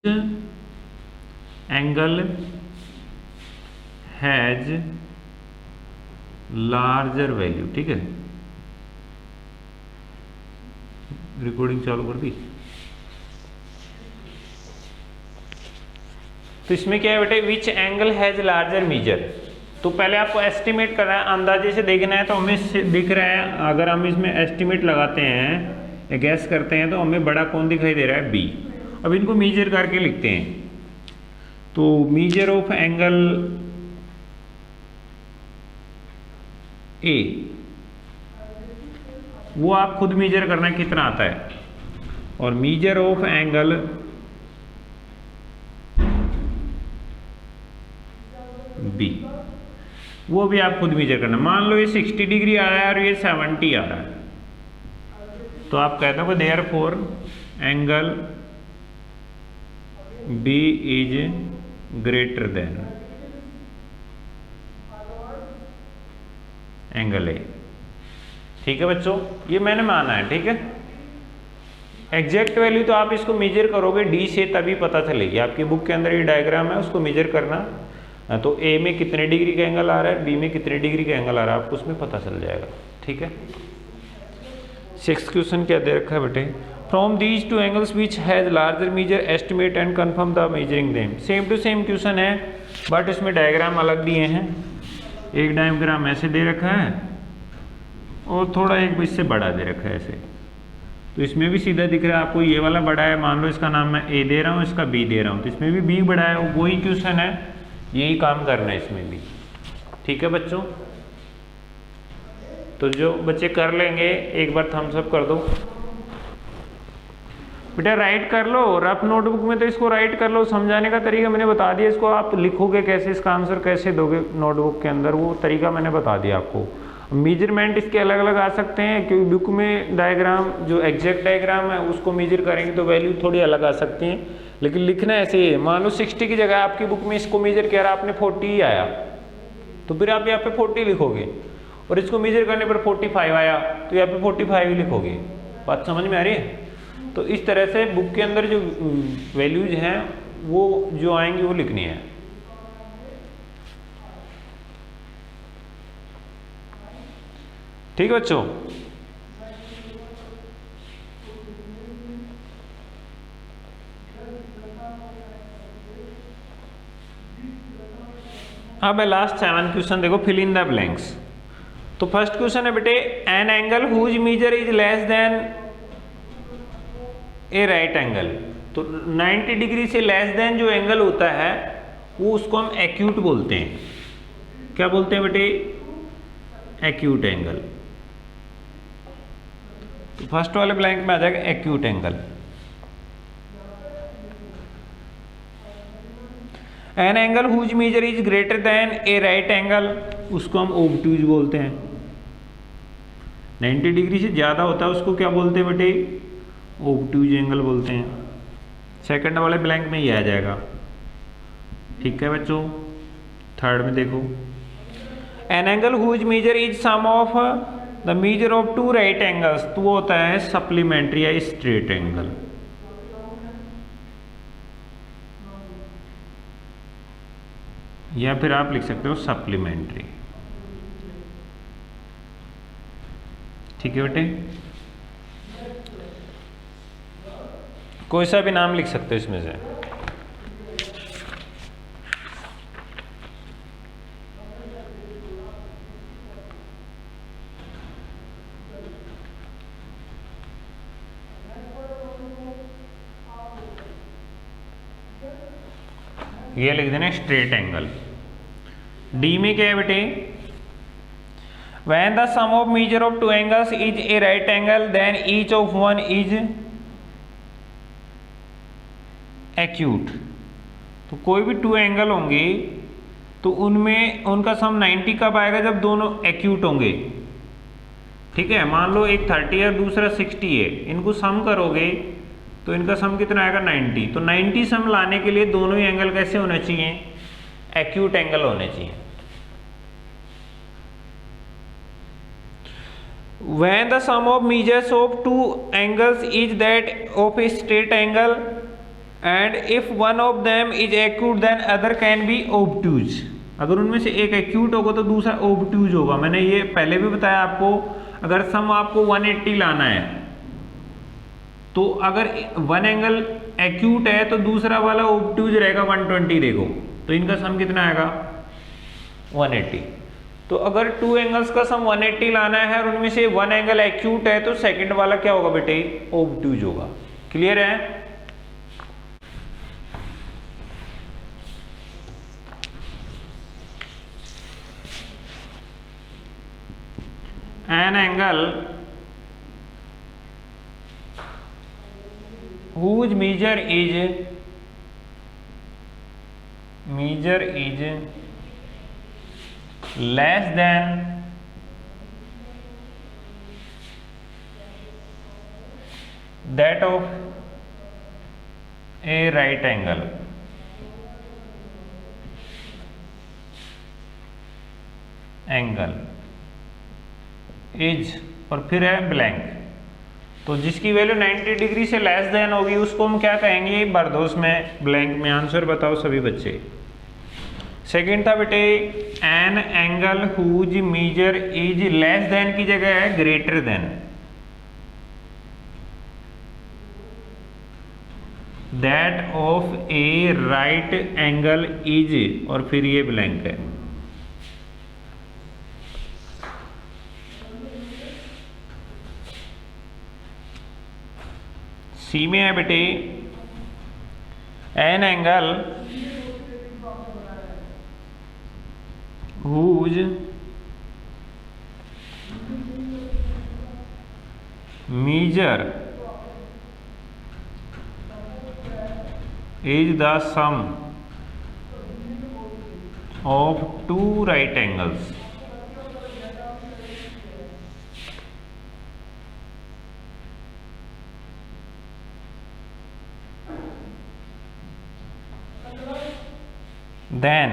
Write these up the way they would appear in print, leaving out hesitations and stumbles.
Angle has larger value. ठीक है, recording चालू कर दी। तो इसमें क्या है बेटे, which angle has larger measure. तो पहले आपको एस्टिमेट करना है, अंदाजे से देखना है। तो हमें दिख रहा है, अगर हम इसमें एस्टिमेट लगाते हैं, गैस करते हैं, तो हमें बड़ा कौन दिखाई दे रहा है, बी। अब इनको मीजर करके लिखते हैं। तो मीजर ऑफ एंगल ए, वो आप खुद मीजर करना है कितना आता है, और मीजर ऑफ एंगल बी, वो भी आप खुद मीजर करना। मान लो ये 60 डिग्री आ रहा है और ये 70 आ रहा है, तो आप कहते हो therefore angle B is greater than angle A. ठीक है बच्चों, ये मैंने माना है। ठीक है, एग्जैक्ट वैल्यू तो आप इसको मेजर करोगे डी से, तभी पता चलेगी। आपकी बुक के अंदर ये डायग्राम है, उसको मेजर करना। तो ए में कितने डिग्री का एंगल आ रहा है, बी में कितने डिग्री का एंगल आ रहा है, आपको उसमें पता चल जाएगा। ठीक है, 6th क्वेश्चन क्या दे रखा है बेटे, from these two angles which has larger measure estimate and confirm the measuring them. Same to same question है, बट इसमें डायग्राम अलग दिए हैं। एक डायग्राम ऐसे दे रखा है और थोड़ा एक इससे बड़ा दे रखा है ऐसे। तो इसमें भी सीधा दिख रहा है आपको, ये वाला बड़ा है, मान लो इसका नाम मैं ए दे रहा हूँ, इसका बी दे रहा हूँ, तो इसमें भी बी बड़ा है। वही क्वेश्चन है, यही काम करना है इसमें भी। ठीक है बच्चों, तो जो बच्चे कर लेंगे एक बार थम्स अप कर दो। बेटा राइट कर लो, रफ नोटबुक में तो इसको राइट कर लो। समझाने का तरीका मैंने बता दिया, इसको आप लिखोगे कैसे, इसका आंसर कैसे दोगे नोटबुक के अंदर, वो तरीका मैंने बता दिया आपको। मेजरमेंट इसके अलग अलग आ सकते हैं, क्योंकि बुक में डायग्राम जो एग्जैक्ट डायग्राम है उसको मेजर करेंगे तो वैल्यू थोड़ी अलग आ सकती है, लेकिन लिखना ऐसे ही है। मान लो 60 की जगह आपकी बुक में इसको मेजर किया, आपने 40 ही आया, तो फिर आप यहाँ पे 40 लिखोगे, और इसको मेजर करने पर 45 आया तो यहाँ पे 45 ही लिखोगे। बात समझ में आ रही है? तो इस तरह से बुक के अंदर जो वैल्यूज हैं वो जो आएंगी वो लिखनी है। ठीक है बच्चों, अब लास्ट 7 क्वेश्चन देखो, फिल इन द ब्लैंक्स। तो फर्स्ट क्वेश्चन है बेटे, an angle whose measure is less than a right angle. तो 90 डिग्री से लेस देन जो एंगल होता है वो उसको हम एक्यूट बोलते हैं। क्या बोलते हैं बेटे? Acute angle. तो फर्स्ट वाले ब्लैंक में आ जाएगा acute angle. An angle whose measure is greater than a right angle, उसको हम ओब्टूज बोलते हैं। 90 डिग्री से ज़्यादा होता है उसको क्या बोलते हैं बेटे? ओब्टूज एंगल बोलते हैं। सेकंड वाले ब्लैंक में ये आ जाएगा। ठीक है बच्चों, थर्ड में देखो, an angle whose measure is sum of the measure of two right angles, तो वो होता है सप्लीमेंट्री या स्ट्रेट एंगल। या फिर आप लिख सकते हो सप्लीमेंट्री। ठीक है बेटे, कोई सा भी नाम लिख सकते हो इसमें से। ये लिख देना स्ट्रेट एंगल। डी में क्या है बेटे? When the sum of measure of two angles is a right angle, then each of one is acute। तो कोई भी टू एंगल होंगे तो उनमें उनका सम 90 कब आएगा? जब दोनों एक्यूट होंगे। ठीक है, मान लो एक 30 है दूसरा 60 है, इनको सम करोगे तो इनका सम कितना आएगा? 90। तो 90 सम लाने के लिए दोनों ही एंगल कैसे होने चाहिए? एक्यूट एंगल होने चाहिए। When the sum of measures of two angles is that of a straight angle, and if one of them is acute then other can be obtuse. अगर उनमें से एक एक्यूट होगा तो दूसरा ओब्ट्यूज होगा। मैंने ये पहले भी बताया आपको, अगर सम आपको 180 लाना है तो अगर वन एंगल एक्यूट है तो दूसरा वाला ओब्ट्यूज रहेगा 120। देखो तो इनका सम कितना आएगा 180। तो अगर टू एंगल्स का सम 180 लाना है और उनमें से वन एंगल एक्यूट है तो सेकंड वाला क्या होगा बेटे, ओब्ट्यूज होगा। क्लियर है? An angle whose measure is less than that of a right angle is, और फिर है ब्लैंक। तो जिसकी वैल्यू 90 डिग्री से लेस देन होगी उसको हम क्या कहेंगे, बरदोस में ब्लैंक में। आंसर बताओ सभी बच्चे। सेकंड था बेटे an angle whose measure is less than की जगह है greater than that of a right angle is, और फिर ये ब्लैंक है। सी में है बेटे an angle whose measure is the sum of two right angles. then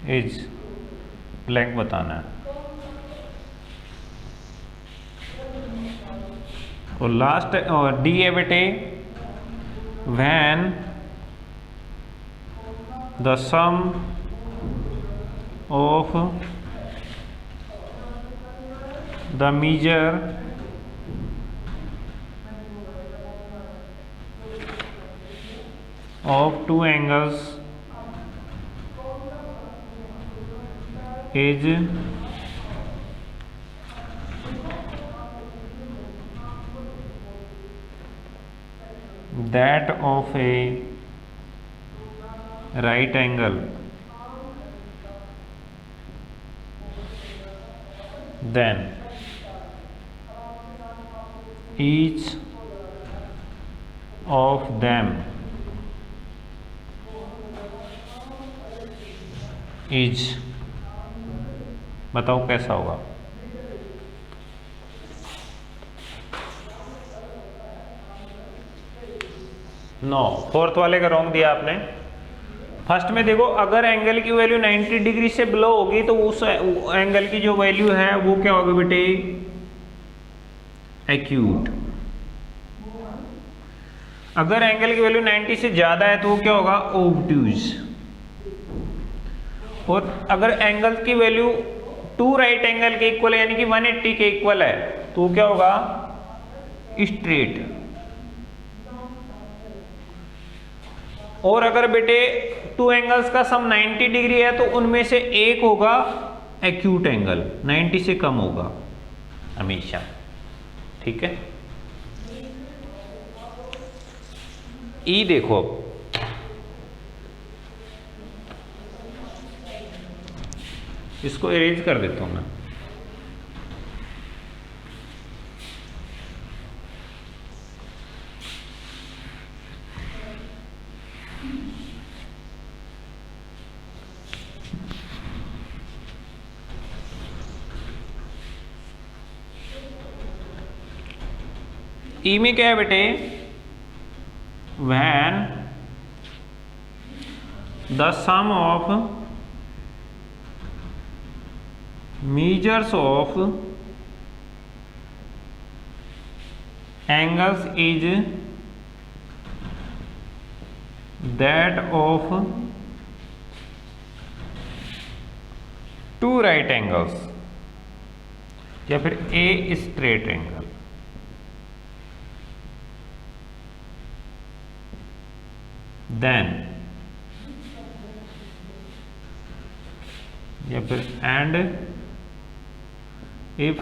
is blank बताना है। और लास्ट और डी है बेटे when the sum of the measure of two angles is that of a right angle, then each of them is, बताओ कैसा होगा। No, fourth वाले का रॉन्ग दिया आपने। फर्स्ट में देखो अगर एंगल की वैल्यू 90 डिग्री से बिलो होगी तो उस एंगल की जो वैल्यू है वो क्या होगी बेटे, एक्यूट। अगर एंगल की वैल्यू 90 से ज्यादा है तो वो क्या होगा, ओब्ट्यूज। और अगर एंगल की वैल्यू टू राइट एंगल के इक्वल है यानी कि 180 के इक्वल है तो क्या होगा, स्ट्रेट। और अगर बेटे टू एंगल्स का सम 90 डिग्री है तो उनमें से एक होगा एक्यूट एंगल, 90 से कम होगा हमेशा। ठीक है, ई देखो इसको इरेज कर देता हूं मैं। ई में क्या है बेटे, when the sum of measures of angles is that of two right angles या फिर a straight angle। then या फिर and if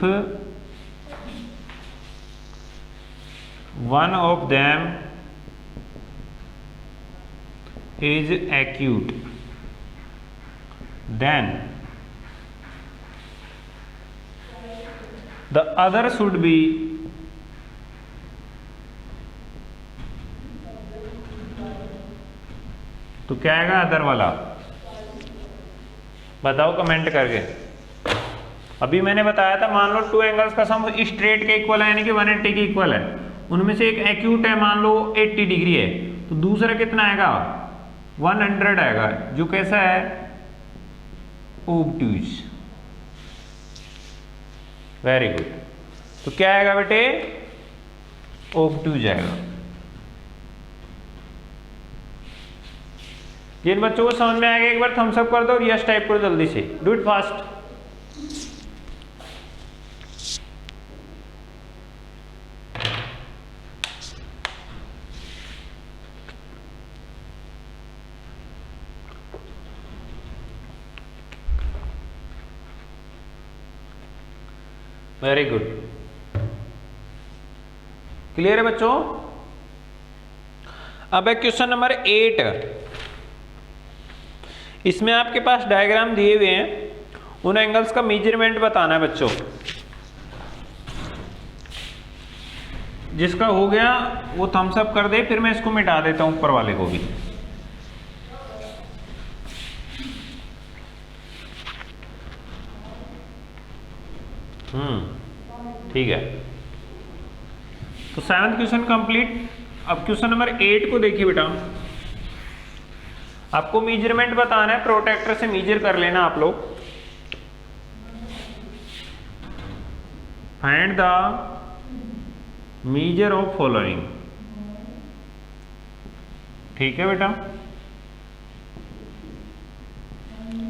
one of them is acute then the other should be तो क्या आएगा अदर वाला, बताओ कमेंट करके। अभी मैंने बताया था मान लो टू एंगल्स का सम स्ट्रेट के इक्वल है यानी कि 180 के इक्वल है, उनमें से एक एक्यूट है मान लो 80 डिग्री है, तो दूसरा कितना आएगा 100 आएगा, जो कैसा है ओब्ट्यूज। वेरी गुड, तो क्या आएगा बेटे ओब्ट्यूज आएगा। जिन बच्चों को समझ में आएगा एक बार थम्स अप कर दो और यस टाइप करो जल्दी से, do it fast. Very good, clear है बच्चों। अब है क्वेश्चन नंबर 8। इसमें आपके पास डायग्राम दिए हुए हैं, उन एंगल्स का मेजरमेंट बताना है बच्चों। जिसका हो गया वो थम्स अप कर दे, फिर मैं इसको मिटा देता हूं ऊपर वाले को भी। ठीक है, तो 7th क्वेश्चन कंप्लीट। अब क्वेश्चन नंबर 8 को देखिए बेटा, आपको मेजरमेंट बताना है, प्रोटेक्टर से मेजर कर लेना आप लोग। Find the measure of following. ठीक है बेटा,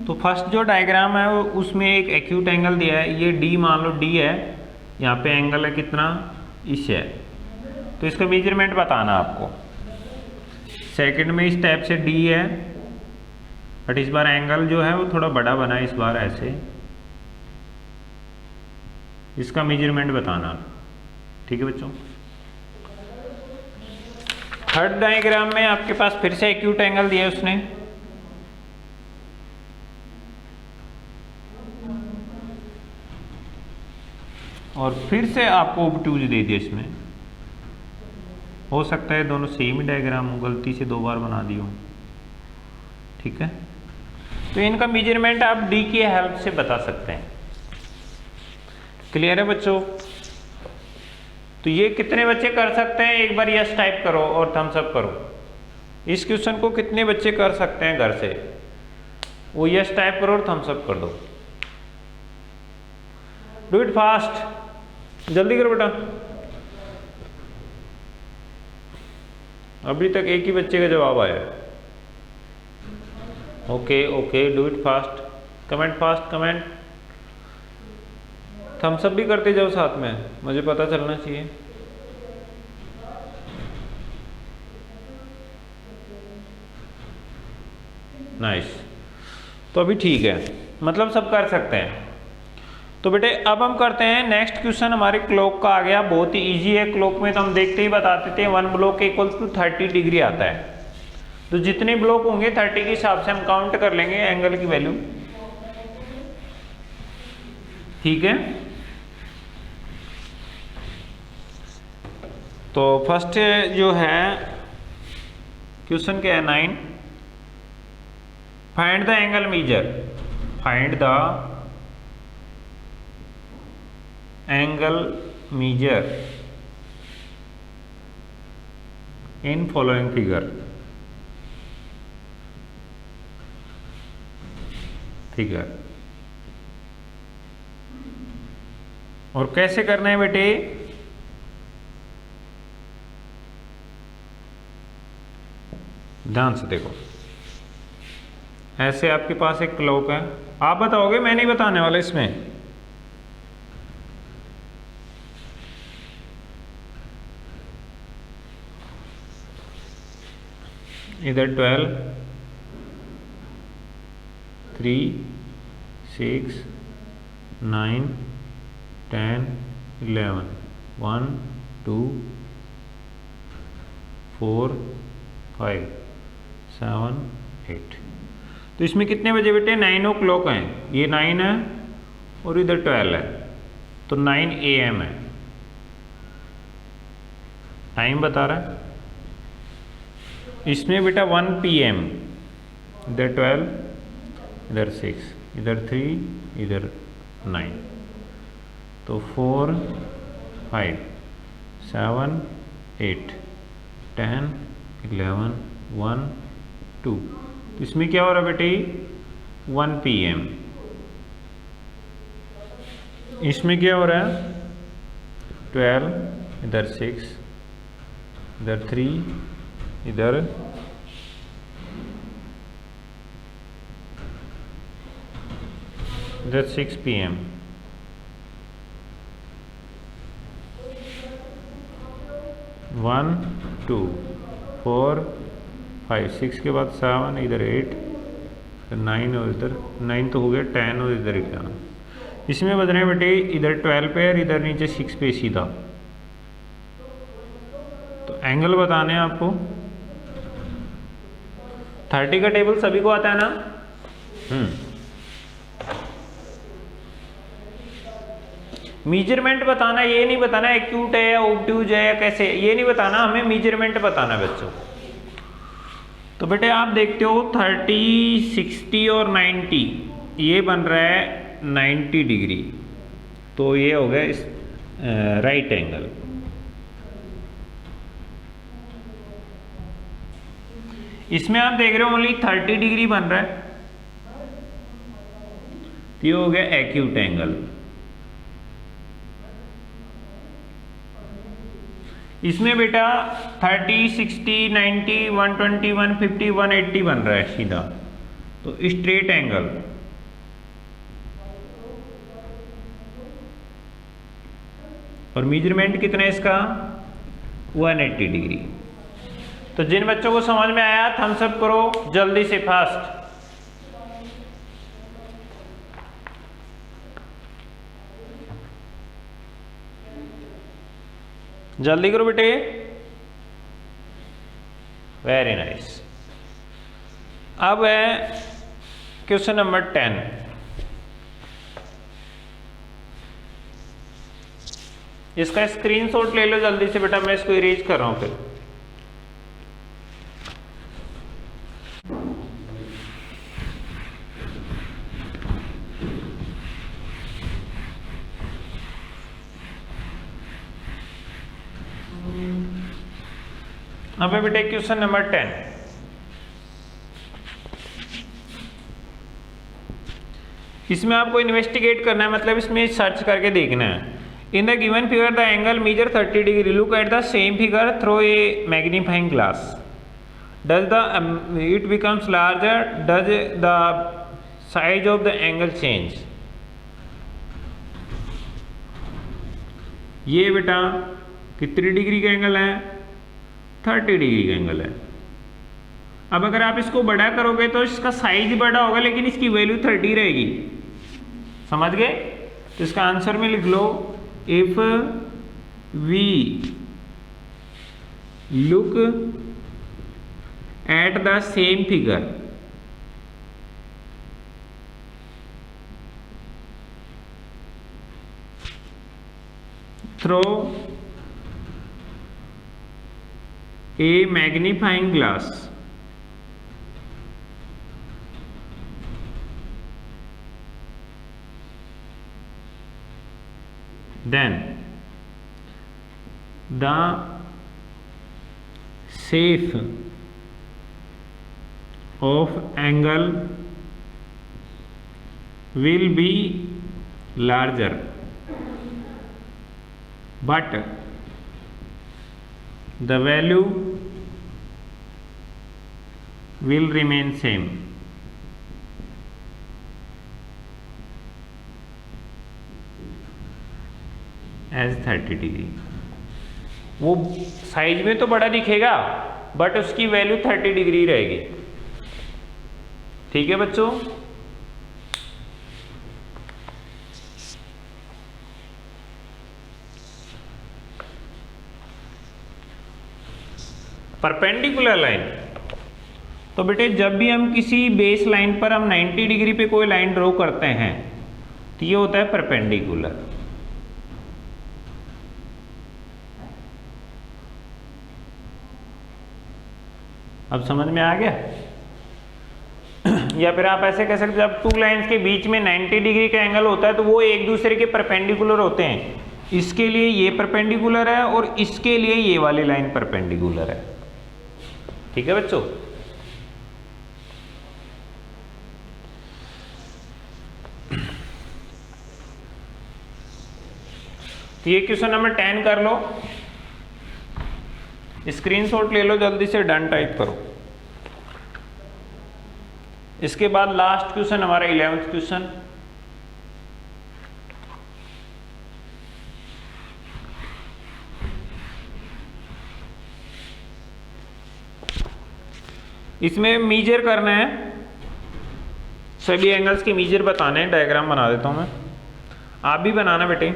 तो फर्स्ट जो डायग्राम है वो उसमें एक एक्यूट एंगल दिया है, ये डी मान लो डी है, यहाँ पे एंगल है कितना इससे है, तो इसका मेजरमेंट बताना आपको। सेकंड में इस टाइप से डी है, बट इस बार एंगल जो है वो थोड़ा बड़ा बना है, इस बार ऐसे, इसका मेजरमेंट बताना। ठीक है बच्चों। थर्ड डायग्राम में आपके पास फिर से एक्यूट एंगल दिया है उसने, और फिर से आपको ओब्ट्यूज दे दिया इसमें। हो सकता है दोनों सेम ही डायग्राम हो, गलती से 2 बार बना दी हो। ठीक है, तो इनका मेजरमेंट आप डी की हेल्प से बता सकते हैं। क्लियर है बच्चों। तो ये कितने बच्चे कर सकते हैं, एक बार यस टाइप करो और थम्स अप करो। इस क्वेश्चन को कितने बच्चे कर सकते हैं घर से, वो यस टाइप करो और थम्स अप कर दो। डू इट फास्ट, जल्दी करो बेटा। अभी तक एक ही बच्चे का जवाब आया। Okay okay, do it fast, comment fast, comment, thumbs up भी करते जाओ साथ में, मुझे पता चलना चाहिए। नाइस, तो अभी ठीक है, मतलब सब कर सकते हैं। तो बेटे अब हम करते हैं नेक्स्ट क्वेश्चन। हमारे क्लॉक का आ गया, बहुत ही इजी है। क्लॉक में तो हम देखते ही बताते थे 1 ब्लॉक इक्वल टू 30 डिग्री आता है, तो जितने ब्लॉक होंगे 30 के हिसाब से हम काउंट कर लेंगे एंगल की वैल्यू। ठीक है, तो फर्स्ट जो है क्वेश्चन क्या है 9, find the angle measure, find the angle measure in following figure. ठीक है, और कैसे करना है बेटे, ध्यान से देखो, ऐसे आपके पास एक क्लॉक है, आप बताओगे, मैं नहीं बताने वाला इसमें। इधर 12, 3, 6, 9, 10, 11, 1, 2, 4, 5, 7, 8। तो इसमें कितने बजे बेटे, 9 o'clock हैं, ये 9 है और इधर 12 है, तो 9 AM है, टाइम बता रहा है। इसमें बेटा 1 PM, इधर 12, इधर 6, इधर 3, इधर 9, तो 4, 5, 7, 8, 10, 11, 1, 2। तो इसमें क्या हो रहा है बेटे, 1 PM। इसमें क्या हो रहा है, 12, इधर 6, इधर 3, इधर 6 PM। वन, 2, 4, 5, 6 के बाद 7, इधर 8, 9 और इधर 9 तो हो गया, 10 और इधर 11। इसमें बज रहे हैं बेटे इधर 12 पे और इधर नीचे 6 पे सीधा। तो एंगल बताने हैं आपको। 30 का टेबल सभी को आता है ना। मीजरमेंट बताना, ये नहीं बताना एक्यूट है या ऑब्ट्यूज है या कैसे, ये नहीं बताना, हमें मीजरमेंट बताना है बच्चों। तो बेटे आप देखते हो 30, 60 और 90, ये बन रहा है 90 डिग्री, तो ये हो गया इस राइट एंगल। इसमें आप देख रहे हो ओनली 30 डिग्री बन रहा है, तो ये हो गया एक्यूट एंगल। इसमें बेटा 30, 60, 90, 120, 150, 180 बन रहा है सीधा, तो स्ट्रेट एंगल। और मेजरमेंट कितना है इसका, 180 डिग्री। तो जिन बच्चों को समझ में आया थम्स अप करो जल्दी से, फास्ट। जल्दी करो बेटे, वेरी नाइस। अब है क्वेश्चन नंबर 10। इसका स्क्रीनशॉट ले लो जल्दी से बेटा, मैं इसको इरेज कर रहा हूं फिर। अब है बेटे क्वेश्चन नंबर 10। इसमें आपको इन्वेस्टिगेट करना है, मतलब इसमें सर्च करके देखना है। In the given figure the angle measure 30 degree, look at the same figure through a magnifying glass, does the it becomes larger, does the size of the angle change. ये बेटा कितनी डिग्री का angle है, 30 degree का angle है। अब अगर आप इसको बड़ा करोगे तो इसका साइज बड़ा होगा, लेकिन इसकी वैल्यू 30 रहेगी, समझ गए। तो इसका आंसर में लिख लो, if we look at the same figure through a magnifying glass, then the shape of angle will be larger but the value will remain same as 30 degree. वो साइज में तो बड़ा दिखेगा बट उसकी वैल्यू 30 डिग्री रहेगी। ठीक है बच्चों, परपेंडिकुलर लाइन, तो बेटे जब भी हम किसी बेस लाइन पर हम 90 डिग्री पे कोई लाइन ड्रॉ करते हैं तो ये होता है परपेंडिकुलर। अब समझ में आ गया? या फिर आप ऐसे कह सकते, जब टू लाइंस के बीच में 90 डिग्री का एंगल होता है तो वो एक दूसरे के परपेंडिकुलर होते हैं। इसके लिए ये परपेंडिकुलर है और इसके लिए ये वाली लाइन परपेंडिकुलर है। ठीक है बच्चों, तो ये क्वेश्चन नंबर 10 कर लो, स्क्रीनशॉट ले लो, जल्दी से डन टाइप करो। इसके बाद लास्ट क्वेश्चन हमारा 11th क्वेश्चन। इसमें मीजर करना है, सभी एंगल्स के मीजर बताने हैं। डायग्राम बना देता हूं मैं, आप भी बनाना बेटे।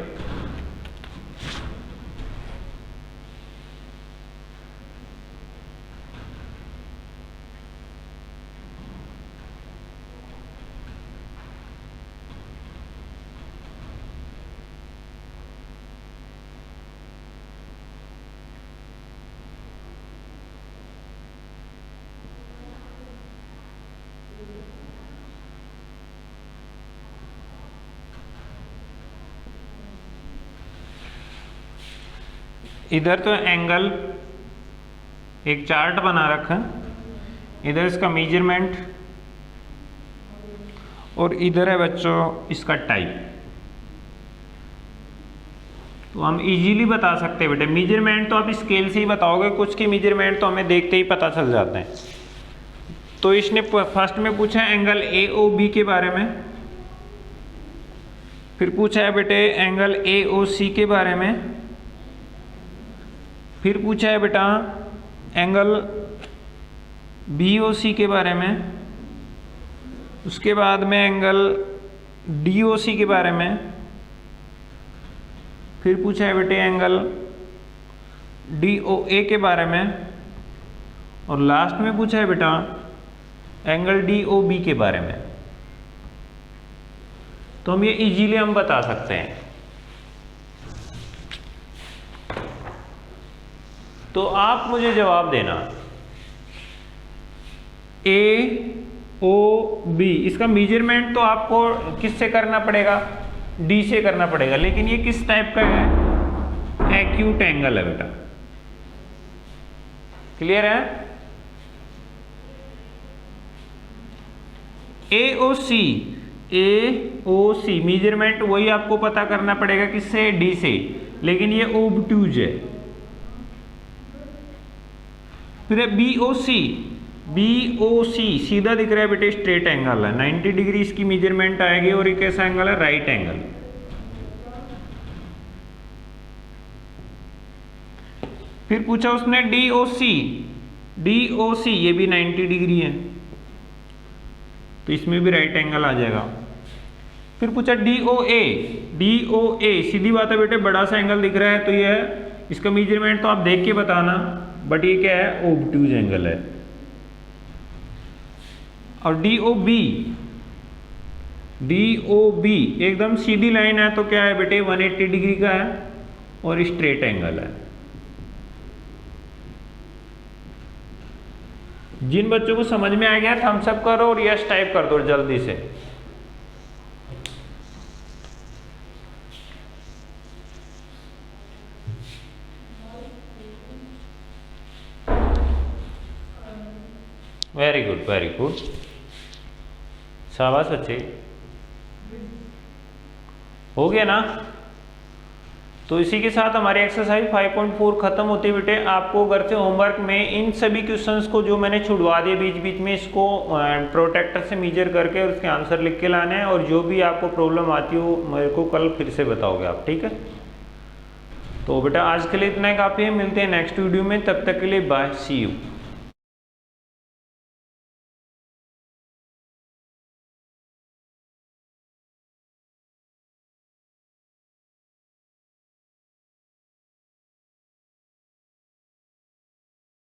इधर तो एंगल एक चार्ट बना रखा है, इधर इसका मेजरमेंट और इधर है बच्चों इसका टाइप। तो हम इजीली बता सकते हैं बेटे, मेजरमेंट तो आप स्केल से ही बताओगे, कुछ के मेजरमेंट तो हमें देखते ही पता चल जाते हैं। तो इसने फर्स्ट में पूछा एंगल AOB के बारे में, फिर पूछा है बेटे एंगल AOC के बारे में, फिर पूछा है बेटा एंगल BOC के बारे में, उसके बाद में एंगल DOC के बारे में, फिर पूछा है बेटे एंगल DOA के बारे में, और लास्ट में पूछा है बेटा एंगल DOB के बारे में। तो हम ये इजीली हम बता सकते हैं। तो आप मुझे जवाब देना, AOB इसका मेजरमेंट तो आपको किससे करना पड़ेगा? D से करना पड़ेगा, लेकिन ये किस टाइप का है? एक्यूट एंगल है बेटा। क्लियर है? AOC मेजरमेंट वही आपको पता करना पड़ेगा किससे? D से, लेकिन ये ओबट्यूज है। फिर है BOC सीधा दिख रहा है बेटे, स्ट्रेट एंगल है, 90 डिग्री इसकी मेजरमेंट आएगी, और एक ऐसा एंगल है राइट एंगल। फिर पूछा उसने DOC ये भी 90 डिग्री है, तो इसमें भी राइट एंगल आ जाएगा। फिर पूछा DOA सीधी बात है बेटे, बड़ा सा एंगल दिख रहा है, तो ये है, इसका मेजरमेंट तो आप देख के बताना, बट ये क्या है? ओबट्यूज एंगल है। और DOB एकदम सीधी लाइन है, तो क्या है बेटे? 180 डिग्री का है और स्ट्रेट एंगल है। जिन बच्चों को समझ में आ गया थम्स अप करो और यस टाइप कर दो जल्दी से। वेरी गुड, वेरी गुड, शाबाश बच्चे। हो गया ना। तो इसी के साथ हमारी एक्सरसाइज 5.4 खत्म होती है बेटे। आपको घर से होमवर्क में इन सभी क्वेश्चंस को जो मैंने छुड़वा दिए बीच बीच में, इसको प्रोटेक्टर से मेजर करके और उसके आंसर लिख के लाने हैं, और जो भी आपको प्रॉब्लम आती हो मेरे को कल फिर से बताओगे आप, ठीक है। तो बेटा आज के लिए इतना ही काफ़ी है, मिलते हैं नेक्स्ट वीडियो में, तब तक के लिए बाय, सी यू।